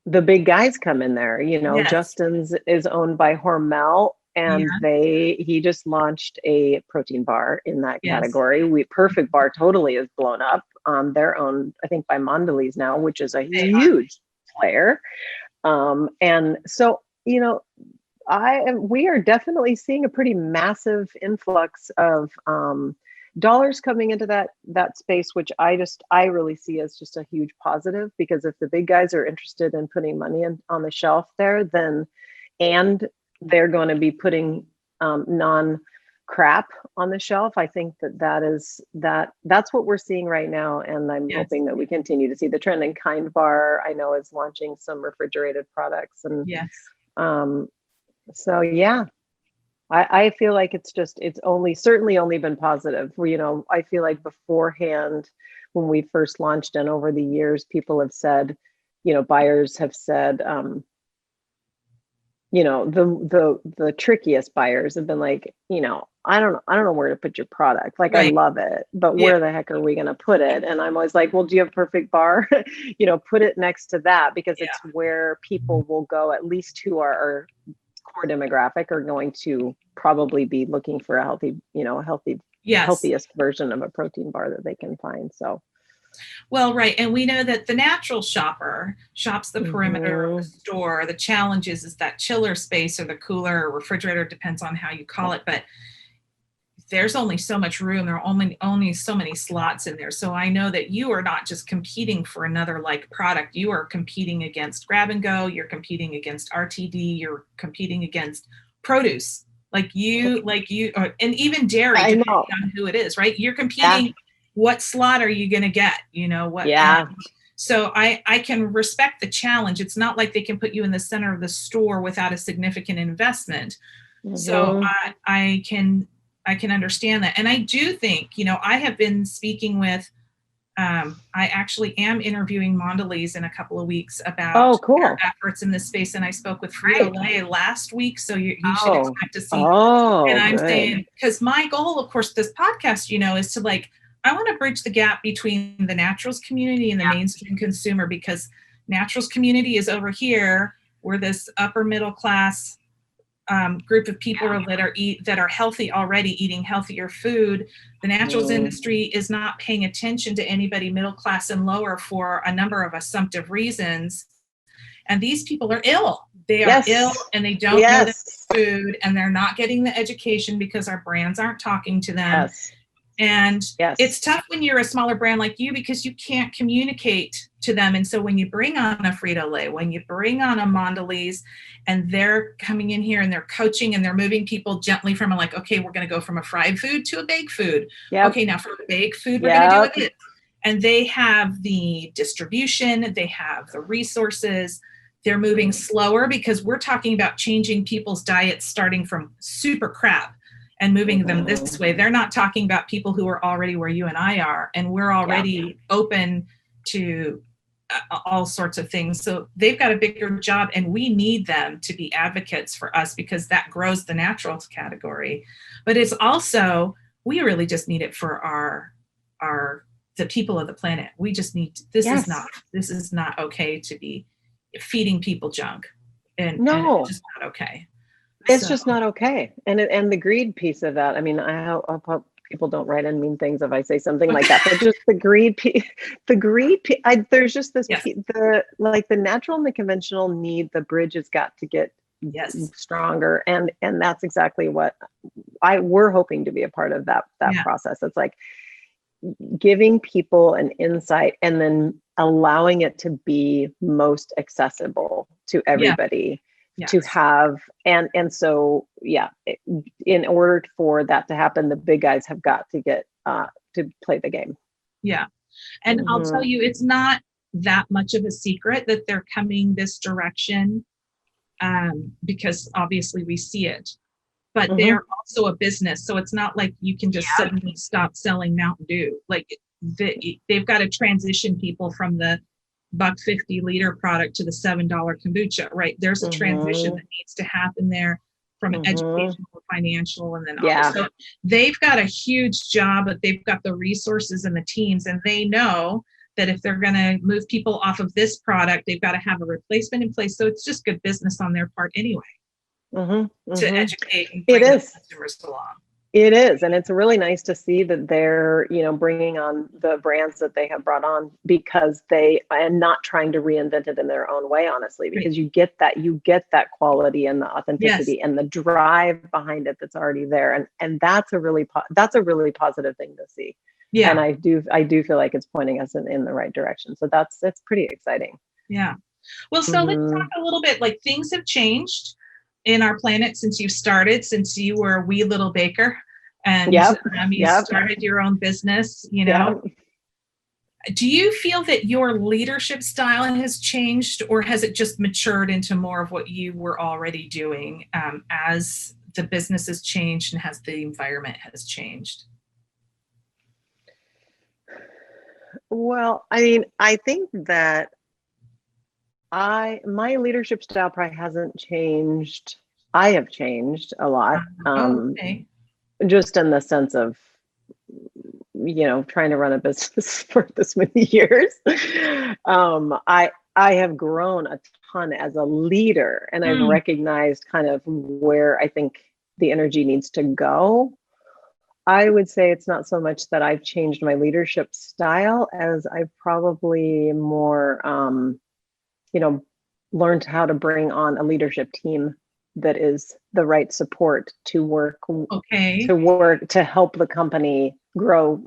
big guys come in there. Yes. Justin's is owned by Hormel, and he just launched a protein bar in that category. Perfect Bar totally is blown up. They're owned, I think, by Mondelez now, which is a huge player. And so, we are definitely seeing a pretty massive influx of dollars coming into that space, which I really see as just a huge positive, because if the big guys are interested in putting money on the shelf there, and they're going to be putting non-crap on the shelf, I think that's what we're seeing right now. And I'm hoping that we continue to see the trend. And Kind Bar, I know, is launching some refrigerated products. And so, yeah, I feel like it's certainly only been positive. I feel like beforehand, when we first launched and over the years, people have said, buyers have said, the trickiest buyers have been like, I don't know where to put your product. Like, I love it, but where the heck are we going to put it? And I'm always like, well, do you have Perfect Bar? Put it next to that, because it's where people will go, at least who are our core demographic, are going to probably be looking for a healthiest version of a protein bar that they can find. So. Well, right. And we know that the natural shopper shops the perimeter of the store. The challenge is that chiller space, or the cooler or refrigerator, depends on how you call it. But there's only so much room. There are only so many slots in there. So I know that you are not just competing for another like product. You are competing against Grab and Go. You're competing against RTD. You're competing against produce. And even dairy, depending on who it is, right? You're competing. Yeah. What slot are you going to get? So I can respect the challenge. It's not like they can put you in the center of the store without a significant investment. So I can understand that. And I do think, I have been speaking with, I actually am interviewing Mondelez in a couple of weeks about their efforts in this space. And I spoke with Frito-Lay last week. So you should expect to see. And I'm saying, because my goal, of course, this podcast, is to I want to bridge the gap between the naturals community and the mainstream consumer, because naturals community is over here. We're this upper middle class group of people that are healthy already, eating healthier food. The naturals industry is not paying attention to anybody middle class and lower for a number of assumptive reasons. And these people are ill. They are ill, and they don't know the food, and they're not getting the education because our brands aren't talking to them. And it's tough when you're a smaller brand like you, because you can't communicate to them. And so when you bring on a Frito-Lay, when you bring on a Mondelez, and they're coming in here and they're coaching and they're moving people gently from okay, we're going to go from a fried food to a baked food. Okay, now for a baked food, we're going to do it. And they have the distribution, they have the resources. They're moving slower, because we're talking about changing people's diets starting from super crap and moving them this way. They're not talking about people who are already where you and I are, and we're already open to all sorts of things. So they've got a bigger job, and we need them to be advocates for us, because that grows the naturals category. But it's also, we really just need it for the people of the planet. We just need this is not okay to be feeding people junk, and it's just not okay. It's just not okay. And the greed piece of that. I mean, people don't write in mean things if I say something like that, but just the greed, there's just this, Yes. the natural and the conventional need, the bridge has got to get stronger. And that's exactly what we're hoping to be a part of that process. It's like giving people an insight and then allowing it to be most accessible to everybody. Yes. To have, and so, in order for that to happen, the big guys have got to get to play the game. Yeah. And I'll tell you, it's not that much of a secret that they're coming this direction, because obviously we see it, but they're also a business. So it's not like you can just suddenly stop selling Mountain Dew. Like they've got to transition people from the $1.50 liter product to the $7 kombucha, right? There's a transition that needs to happen there from an educational, financial, and then so they've got a huge job, but they've got the resources and the teams, and they know that if they're going to move people off of this product, they've got to have a replacement in place. So it's just good business on their part anyway, to educate and bring the customers along. It is. And it's really nice to see that they're, bringing on the brands that they have brought on, because they are not trying to reinvent it in their own way, honestly, because you get that quality and the authenticity and the drive behind it that's already there. And that's a really positive thing to see. Yeah. And I do feel like it's pointing us in the right direction. So that's pretty exciting. Yeah. Well, so let's talk a little bit, like, things have changed in our planet since you started, since you were a wee little baker and you started your own business, Do you feel that your leadership style has changed, or has it just matured into more of what you were already doing as the business has changed and as the environment has changed? Well, I mean, I think that my leadership style probably hasn't changed. I have changed a lot, just in the sense of, trying to run a business for this many years. I have grown a ton as a leader, and I've recognized kind of where I think the energy needs to go. I would say it's not so much that I've changed my leadership style as I've probably more, learned how to bring on a leadership team that is the right support to work to help the company grow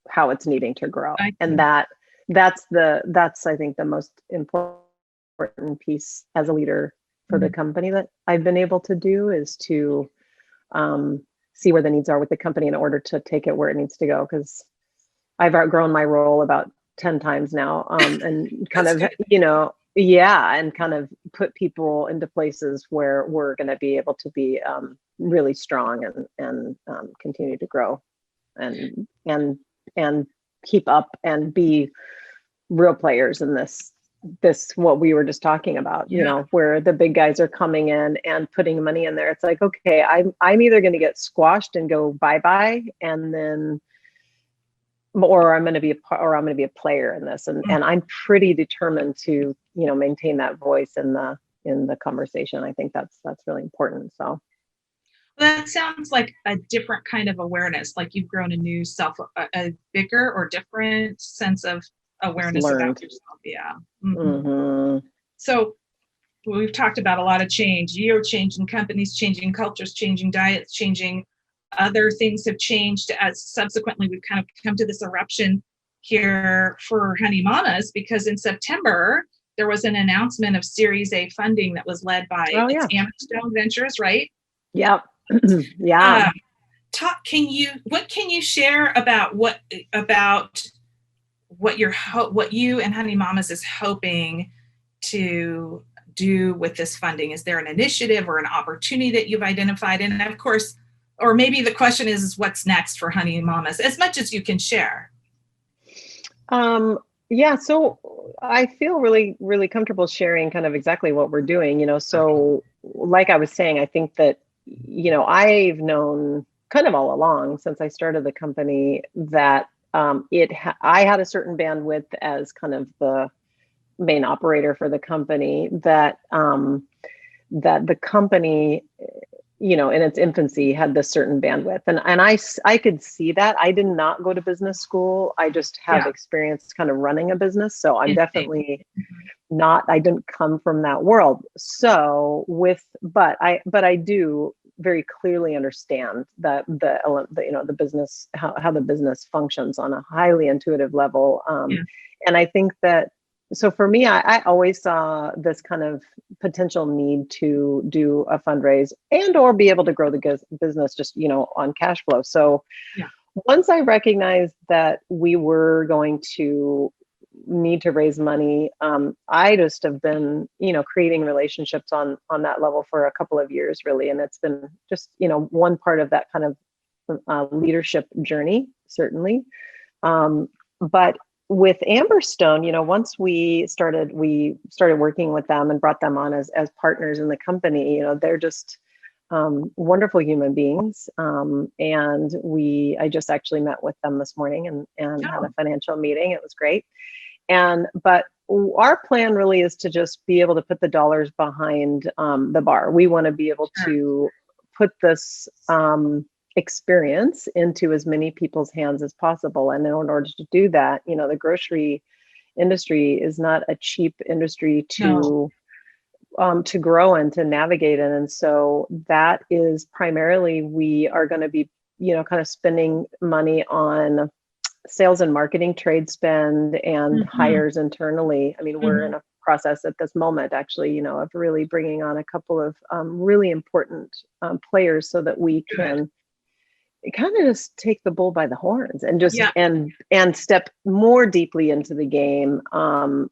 how it's needing to grow. And that's I think the most important piece as a leader for the company that I've been able to do, is to see where the needs are with the company in order to take it where it needs to go. Because I've outgrown my role about 10 times now, and kind of, and kind of put people into places where we're going to be able to be really strong and continue to grow and keep up and be real players in this what we were just talking about, where the big guys are coming in and putting money in there. It's like, okay, I'm either going to get squashed and go bye-bye, and then, or I'm going to be a player in this. And I'm pretty determined to, maintain that voice in the conversation. I think that's really important. So. That sounds like a different kind of awareness, like you've grown a new a bigger or different sense of awareness about yourself. Yeah. So we've talked about a lot of change. You're changing, companies changing, cultures changing, diets changing, other things have changed as subsequently we've kind of come to this eruption here for Honey Mamas, because in September there was an announcement of Series A funding that was led by Amstone Ventures, right? Yep. What can you share about what you and Honey Mamas is hoping to do with this funding? Is there an initiative or an opportunity that you've identified? And of course, or maybe the question is what's next for Honey Mamas, as much as you can share. So I feel really, really comfortable sharing kind of exactly what we're doing, so like I was saying, I think that, I've known kind of all along since I started the company that I had a certain bandwidth as kind of the main operator for the company, that the company, in its infancy had this certain bandwidth. And I could see that. I did not go to business school. I just have experience kind of running a business. So I'm definitely not, I didn't come from that world. So but I do very clearly understand that the business, how the business functions on a highly intuitive level. And I think that, so for me, I always saw this kind of potential need to do a fundraise and or be able to grow the business just, on cash flow. So once I recognized that we were going to need to raise money, I just have been, creating relationships on that level for a couple of years, really. And it's been just, one part of that kind of leadership journey, certainly. But with Amberstone, once we started working with them and brought them on as partners in the company, they're just wonderful human beings. And I just actually met with them this morning and had a financial meeting. It was great. But our plan really is to just be able to put the dollars behind the bar. We want to be able to put this experience into as many people's hands as possible. And in order to do that, the grocery industry is not a cheap industry to grow and to navigate in. And so that is primarily, we are going to be, kind of spending money on sales and marketing, trade spend, and hires internally. I mean, we're in a process at this moment, actually, of really bringing on a couple of really important players so that we can kind of just take the bull by the horns and just and step more deeply into the game. And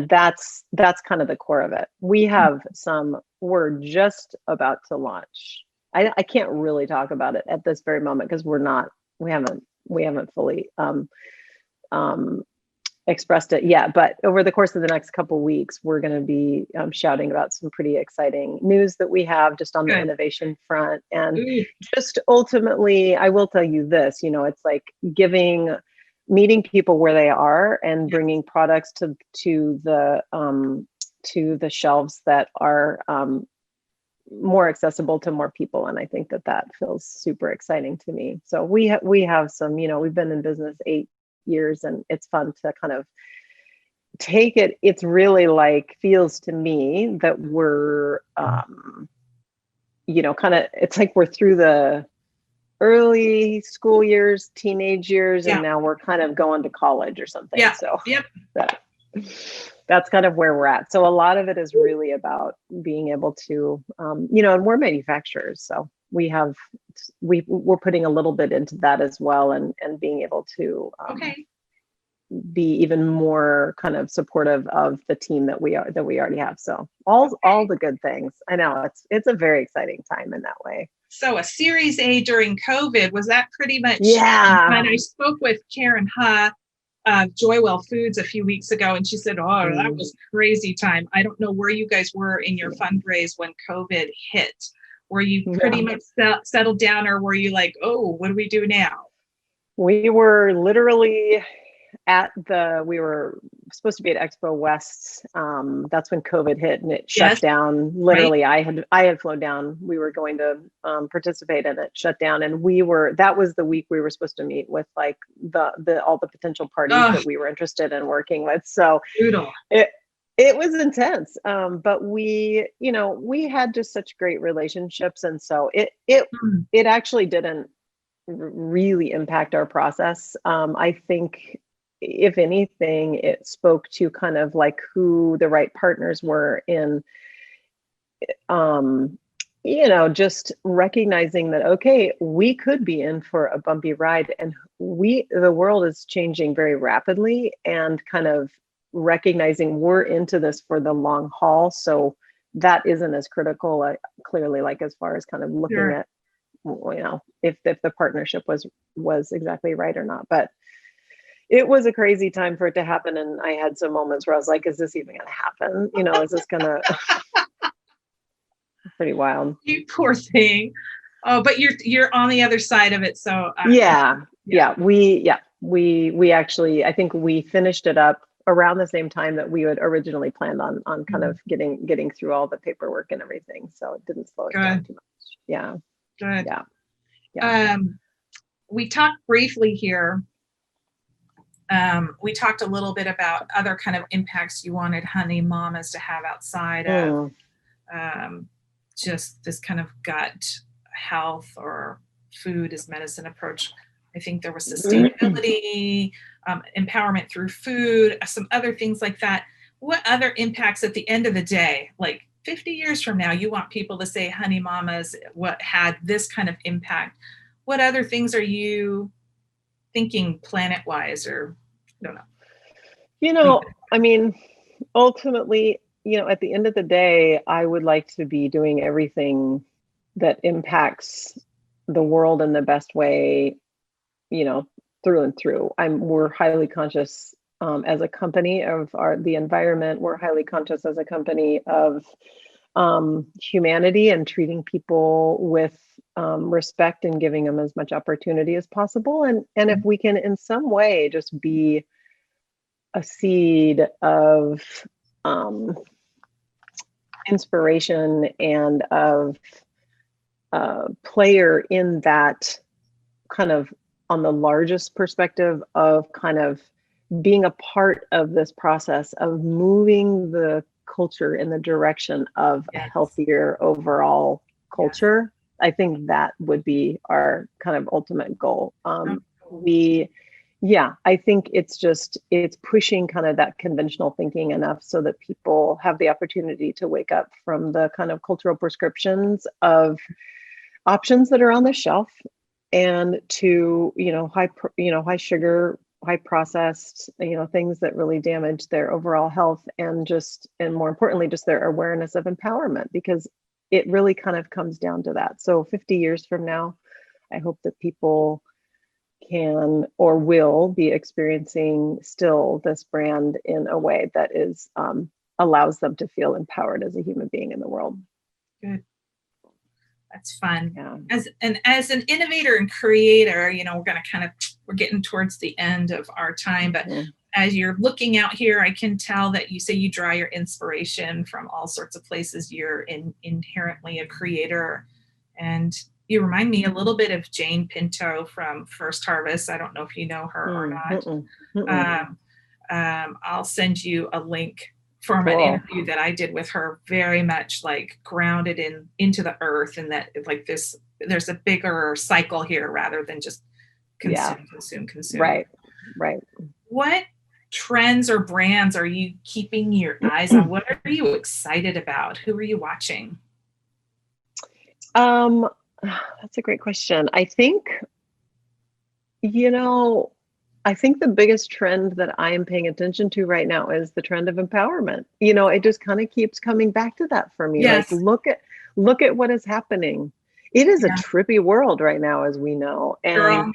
that's kind of the core of it. We're just about to launch. I can't really talk about it at this very moment because we haven't fully expressed it yet, but over the course of the next couple of weeks, we're going to be shouting about some pretty exciting news that we have just on the innovation front. And just ultimately, I will tell you this, it's like meeting people where they are and bringing products to the shelves that are more accessible to more people. And I think that feels super exciting to me. So we have some, we've been in business 8 years, and it's fun to kind of take it. It's really feels to me that we're, it's like we're through the early school years, teenage years, and now we're kind of going to college or something. So that's kind of where we're at. So a lot of it is really about being able to, and we're manufacturers, so we're putting a little bit into that as well, and being able to be even more kind of supportive of the team that we already have. So all the good things. I know it's a very exciting time in that way. So a Series A during COVID, was that pretty much? Yeah. When I spoke with Karen Ha of Joywell Foods a few weeks ago, and she said, that was crazy time. I don't know where you guys were in your fundraise when COVID hit. Were you pretty much settled down, or were you like, what do we do now? We were literally we were supposed to be at Expo West. That's when COVID hit and it shut down. Literally, right. I had flown down. We were going to participate, and it shut down. And that was the week we were supposed to meet with all the potential parties that we were interested in working with. So brutal. It was intense. But we had just such great relationships. And so it actually didn't really impact our process. I think, if anything, it spoke to kind of who the right partners were in, just recognizing that, okay, we could be in for a bumpy ride, and the world is changing very rapidly, and kind of recognizing we're into this for the long haul. So that isn't as critical, clearly, as far as kind of looking at, if the partnership was exactly right or not. But it was a crazy time for it to happen. And I had some moments where I was like, is this even going to happen? Is this going to, pretty wild. You poor thing. Oh, but you're on the other side of it. So we actually, I think we finished it up around the same time that we had originally planned on kind of getting through all the paperwork and everything. So it didn't slow us down too much. Yeah. Good. Yeah. We talked briefly here. We talked a little bit about other kind of impacts you wanted honey mamas to have outside of just this kind of gut health or food as medicine approach. I think there was sustainability, empowerment through food, some other things like that. What other impacts at the end of the day, like 50 years from now, you want people to say honey mamas what had this kind of impact? What other things are you thinking planet wise, or I don't know? I mean, ultimately, at the end of the day, I would like to be doing everything that impacts the world in the best way, through and through. We're highly conscious as a company of the environment. We're highly conscious as a company of humanity and treating people with respect and giving them as much opportunity as possible. And if we can in some way just be a seed of inspiration and of player in that kind of on the largest perspective of kind of being a part of this process of moving the culture in the direction of a healthier overall culture. I think that would be our kind of ultimate goal. I think it's pushing kind of that conventional thinking enough so that people have the opportunity to wake up from the kind of cultural prescriptions of options that are on the shelf and to, high sugar, high processed, things that really damage their overall health and more importantly, just their awareness of empowerment, because it really kind of comes down to that. So 50 years from now, I hope that people can or will be experiencing still this brand in a way that is allows them to feel empowered as a human being in the world. Good. That's fun. Yeah. As an innovator and creator, we're getting towards the end of our time, but as you're looking out here, I can tell that you say you draw your inspiration from all sorts of places. You're inherently a creator, and you remind me a little bit of Jane Pinto from First Harvest. I don't know if you know her or not. I'll send you a link from an interview that I did with her, very much like grounded into the earth, and that like there's a bigger cycle here rather than just consume. Right. What trends or brands are you keeping your eyes on? What are you excited about? Who are you watching? That's a great question. I think the biggest trend that I am paying attention to right now is the trend of empowerment. It just kind of keeps coming back to that for me. Yes. Like, look at what is happening. It is a trippy world right now, as we know. And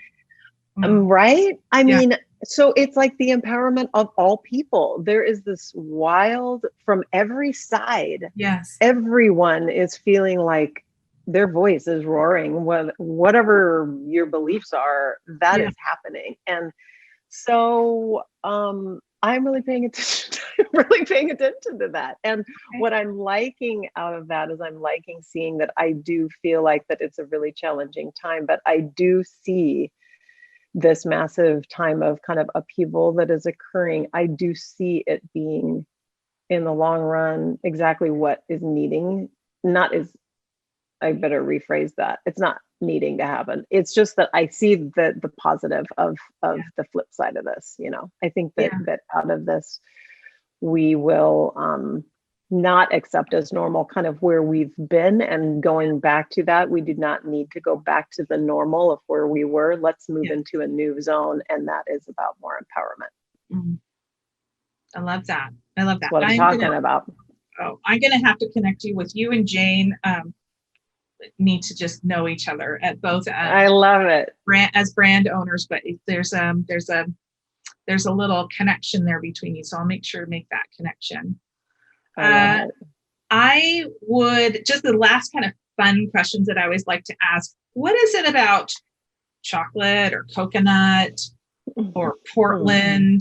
right? I mean, so it's like the empowerment of all people. There is this wild from every side. Yes. Everyone is feeling like their voice is roaring. Whatever your beliefs are, that is happening. And so I'm really paying attention to that. And what I'm liking out of that is I'm liking seeing that I do feel like that it's a really challenging time, but I do see this massive time of kind of upheaval that is occurring. I do see it being in the long run exactly what is I better rephrase that. It's not needing to happen. It's just that I see the positive of the flip side of this. I think that out of this, we will not accept as normal kind of where we've been, and going back to that, we do not need to go back to the normal of where we were. Let's move into a new zone, and that is about more empowerment. Mm-hmm. I love that. That's what I'm talking about. I'm going to have to connect you and Jane. Need to just know each other at both. I love it. As brand owners, but there's a little connection there between you. So I'll make sure to make that connection. I love it. I would just the last kind of fun questions that I always like to ask. What is it about chocolate or coconut or Portland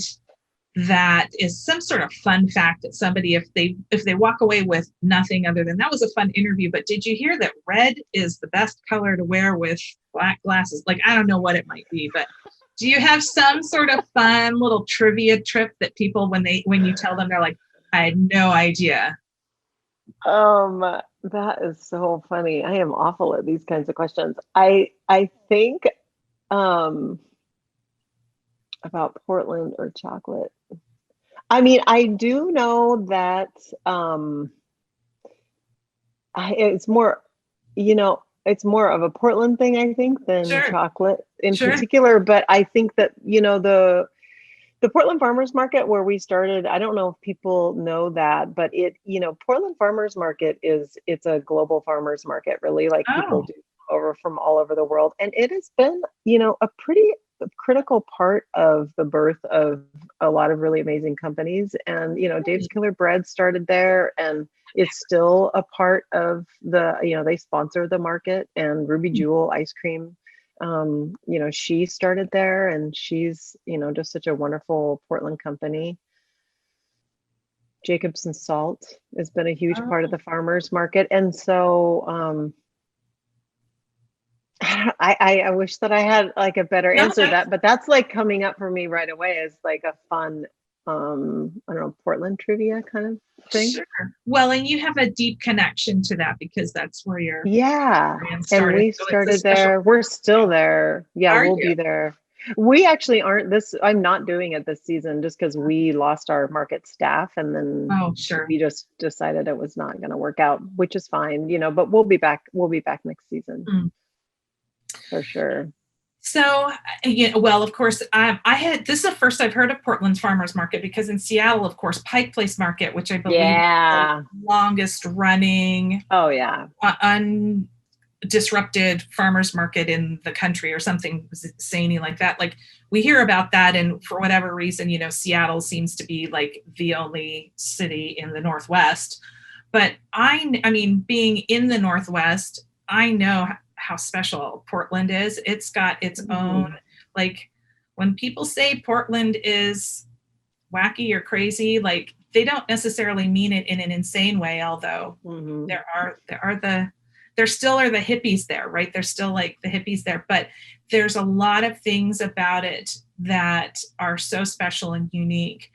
that is some sort of fun fact that somebody, if they walk away with nothing other than that was a fun interview, but did you hear that red is the best color to wear with black glasses? Like, I don't know what it might be, but do you have some sort of fun little trivia trip that people, when you tell them, they're like, I had no idea? That is so funny. I am awful at these kinds of questions. I think about Portland or chocolate. I mean, I do know that it's more, it's more of a Portland thing, I think, than Sure. chocolate in Sure. particular. But I think that, the Portland Farmers Market where we started, I don't know if people know that, but Portland Farmers Market it's a global farmers market, really. Like, people Oh. do over from all over the world. And it has been, a pretty critical part of the birth of a lot of really amazing companies. And, Dave's Killer Bread started there, and it's still a part of they sponsor the market, and Ruby Jewel ice cream. She started there, and she's, just such a wonderful Portland company. Jacobson Salt has been a huge part of the farmers market. And so, I wish that I had like a better answer to that, but that's like coming up for me right away as like a fun, I don't know, Portland trivia kind of thing. Sure. Well, and you have a deep connection to that because that's where your brand started. And we started there. We're still there. Yeah, we'll be there. We actually aren't I'm not doing it this season just because we lost our market staff, and then we just decided it was not going to work out, which is fine, but we'll be back. We'll be back next season. For sure. So, well, of course, this is the first I've heard of Portland's Farmers Market, because in Seattle, of course, Pike Place Market, which I believe is the longest running, undisrupted farmers market in the country, or something zany like that. Like, we hear about that, and for whatever reason, Seattle seems to be like the only city in the Northwest. But I mean, being in the Northwest, I know how special Portland is. It's got its own, like, when people say Portland is wacky or crazy, like, they don't necessarily mean it in an insane way, although there still are the hippies there, right? There's still like the hippies there, but there's a lot of things about it that are so special and unique.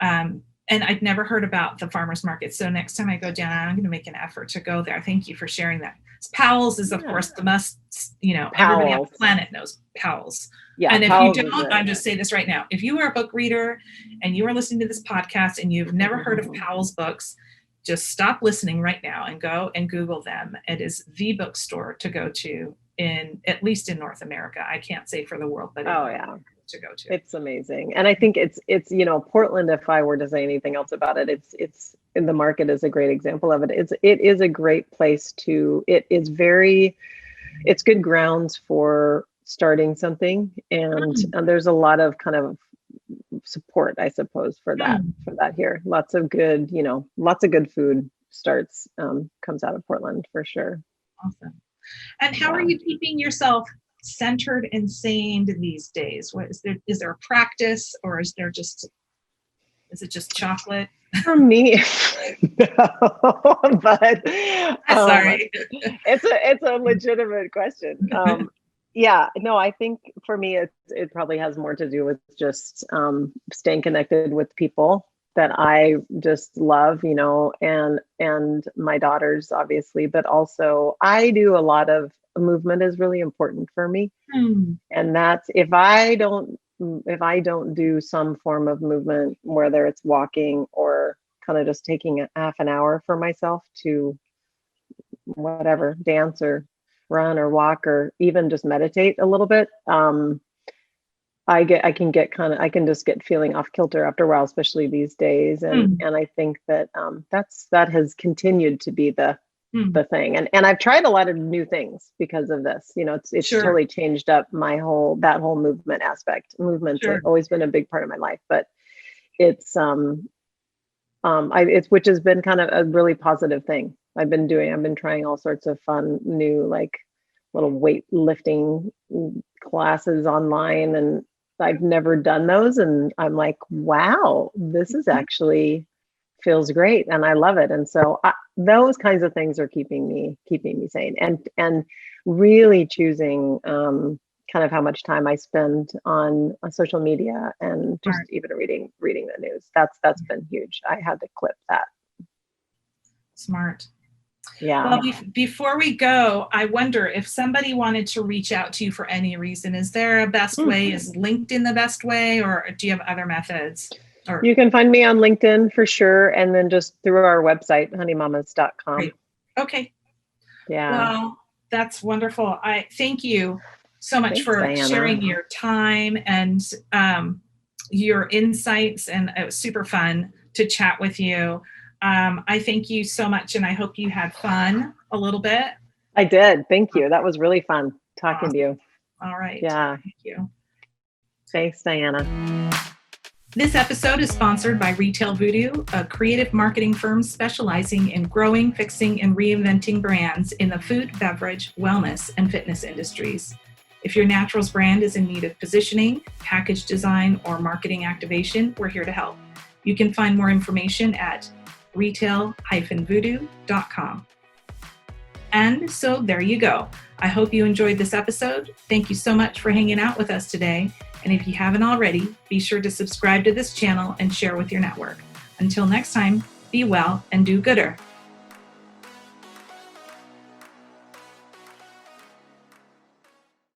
And I'd never heard about the farmers market. So next time I go down, I'm going to make an effort to go there. Thank you for sharing that. Powell's is, of course, the must, everybody on the planet knows Powell's. Yeah, and if you don't, I'm just saying this right now. If you are a book reader and you are listening to this podcast and you've never heard of Powell's books, just stop listening right now and go and Google them. It is the bookstore to go to, at least in North America. I can't say for the world, but to go to. It's amazing. And I think it's Portland, if I were to say anything else about it, it's the market is a great example of it. It is a great place it's good grounds for starting something, and there's a lot of kind of support, I suppose, for that here. Lots of good food comes out of Portland, for sure. Awesome. And how are you keeping yourself centered and sane these days? What is there a practice, or is it just chocolate? For me, no, but sorry. It's a legitimate question. I think for me it probably has more to do with just staying connected with people that I just love, and my daughters, obviously, but also I do a lot of movement is really important for me. And that's if I don't do some form of movement, whether it's walking or kind of just taking a half an hour for myself to whatever, dance or run or walk or even just meditate a little bit, I can just get feeling off kilter after a while, especially these days. And I think that that has continued to be the thing. And I've tried a lot of new things because of this. It's totally changed up that whole movement aspect. Movement's always been a big part of my life, but it's which has been kind of a really positive thing. I've been trying all sorts of fun new, like, little weightlifting classes online, and I've never done those. And I'm like, wow, this is actually feels great. And I love it. And so those kinds of things are keeping me sane, and really choosing kind of how much time I spend on social media, and just even reading the news. That's been huge. I had to clip that. Smart. Yeah. Well, before we go, I wonder if somebody wanted to reach out to you for any reason, is there a best way? Is LinkedIn the best way, or do you have other methods? Or you can find me on LinkedIn for sure, and then just through our website, honeymamas.com. Great. Okay. Yeah. Well, that's wonderful. I thank you so much for Diana. sharing your time and your insights, and it was super fun to chat with you. I thank you so much, and I hope you had fun a little bit. I did. Thank you. That was really fun talking to you. All right. Yeah. Thank you. Thanks, Diana. This episode is sponsored by Retail Voodoo, a creative marketing firm specializing in growing, fixing, and reinventing brands in the food, beverage, wellness, and fitness industries. If your naturals brand is in need of positioning, package design, or marketing activation, we're here to help. You can find more information at retail-voodoo.com. And so there you go. I hope you enjoyed this episode. Thank you so much for hanging out with us today. And if you haven't already, be sure to subscribe to this channel and share with your network. Until next time, be well and do gooder.